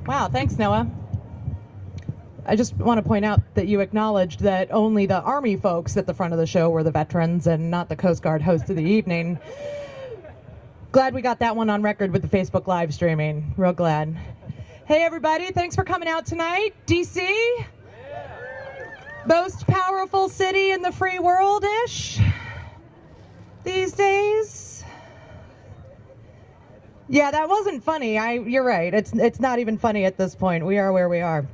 Wow, thanks, Noah. I just want to point out that you acknowledged that only the Army folks at the front of the show were the veterans and not the Coast Guard host of the evening. Glad we got that one on record with the Facebook live streaming. Real glad. Hey, everybody. Thanks for coming out tonight. D.C.? Most powerful city in the free world-ish these days. Yeah, that wasn't funny. You're right. It's not even funny at this point. We are where we are.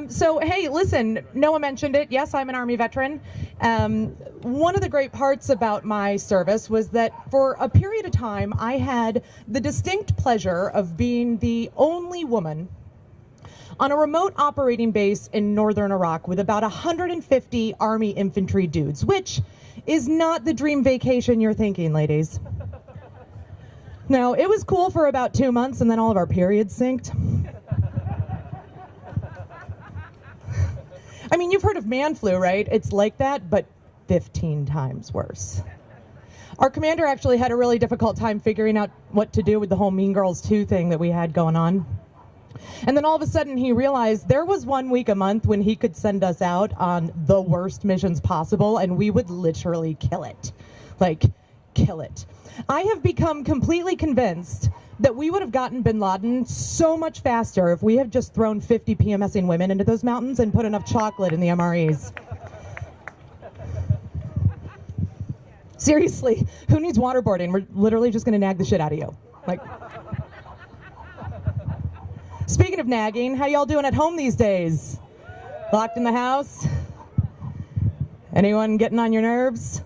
So, hey, listen, Noah mentioned it. Yes, I'm an Army veteran. One of the great parts about my service was that for a period of time, I had the distinct pleasure of being the only woman on a remote operating base in northern Iraq with about 150 Army infantry dudes, which is not the dream vacation you're thinking, ladies. No, it was cool for about 2 months, and then all of our periods synced. I mean, you've heard of man flu, right? It's like that, but 15 times worse. Our commander actually had a really difficult time figuring out what to do with the whole Mean Girls 2 thing that we had going on. And then all of a sudden he realized there was 1 week a month when he could send us out on the worst missions possible, and we would literally kill it. Like, kill it. I have become completely convinced that we would have gotten bin Laden so much faster if we had just thrown 50 PMSing women into those mountains and put enough chocolate in the MREs. Seriously, who needs waterboarding? We're literally just going to nag the shit out of you. Like, speaking of nagging, how y'all doing at home these days? Locked in the house? Anyone getting on your nerves?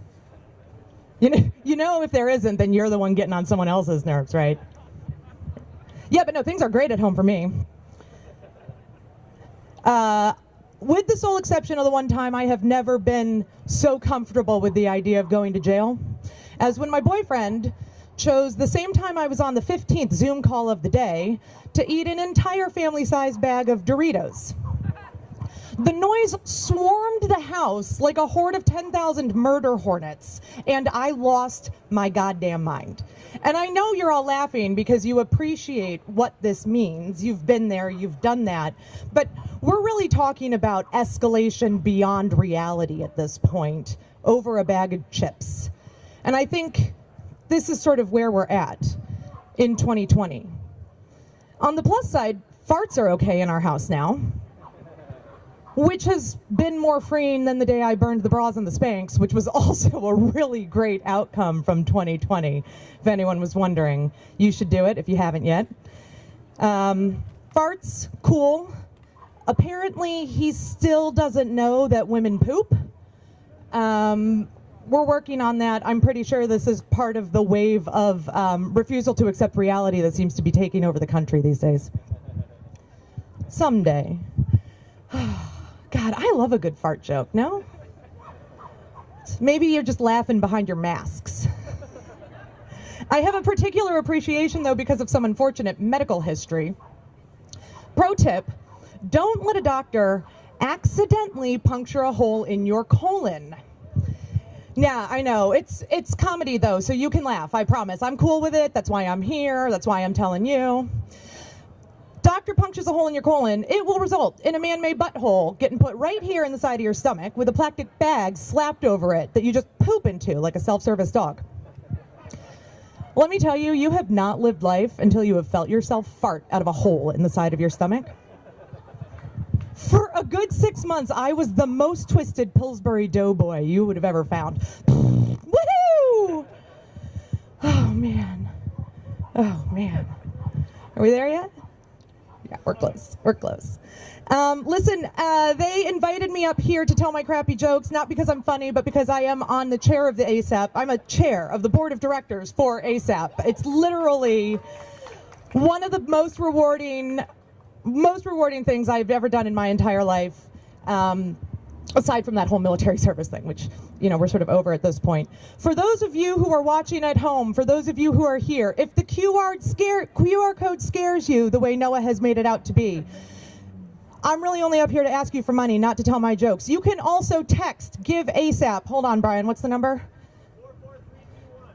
You know if there isn't, then you're the one getting on someone else's nerves, right? Yeah, but no, things are great at home for me. With the sole exception of the one time, I have never been so comfortable with the idea of going to jail as when my boyfriend chose the same time I was on the 15th Zoom call of the day to eat an entire family-sized bag of Doritos. The noise swarmed the house like a horde of 10,000 murder hornets, and I lost my goddamn mind. And I know you're all laughing because you appreciate what this means. You've been there, you've done that. But we're really talking about escalation beyond reality at this point over a bag of chips. And I think this is sort of where we're at in 2020. On the plus side, farts are okay in our house now, which has been more freeing than the day I burned the bras and the Spanx, which was also a really great outcome from 2020. If anyone was wondering, you should do it if you haven't yet. Farts, cool. Apparently, he still doesn't know that women poop. We're working on that. I'm pretty sure this is part of the wave of refusal to accept reality that seems to be taking over the country these days. Someday. God, I love a good fart joke, no? Maybe you're just laughing behind your masks. I have a particular appreciation, though, because of some unfortunate medical history. Pro tip, don't let a doctor accidentally puncture a hole in your colon. Yeah, I know. It's comedy, though, so you can laugh, I promise. I'm cool with it. That's why I'm here. That's why I'm telling you. Doctor punctures a hole in your colon, it will result in a man-made butthole getting put right here in the side of your stomach with a plastic bag slapped over it that you just poop into like a self-service dog. Let me tell you, you have not lived life until you have felt yourself fart out of a hole in the side of your stomach. For a good 6 months, I was the most twisted Pillsbury Doughboy you would have ever found. Woohoo! Oh, man. Oh, man. Are we there yet? Yeah, we're close. We're close. Listen, they invited me up here to tell my crappy jokes, not because I'm funny, but because I am on the chair of the ASAP. I'm a chair of the board of directors for ASAP. It's literally one of the most rewarding things I've ever done in my entire life, aside from that whole military service thing, which, you know, we're sort of over at this point. For those of you who are watching at home, for those of you who are here, if the QR code scares you the way Noah has made it out to be, I'm really only up here to ask you for money, not to tell my jokes. You can also text, give ASAP. Hold on, Brian, what's the number?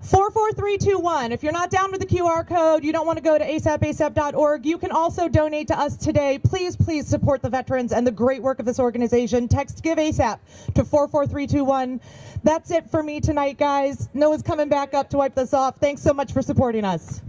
44321. If you're not down with the QR code, you don't want to go to asapasap.org, you can also donate to us today. Please, please support the veterans and the great work of this organization. Text Give ASAP to 44321. That's it for me tonight, guys. Noah's coming back up to wipe this off. Thanks so much for supporting us.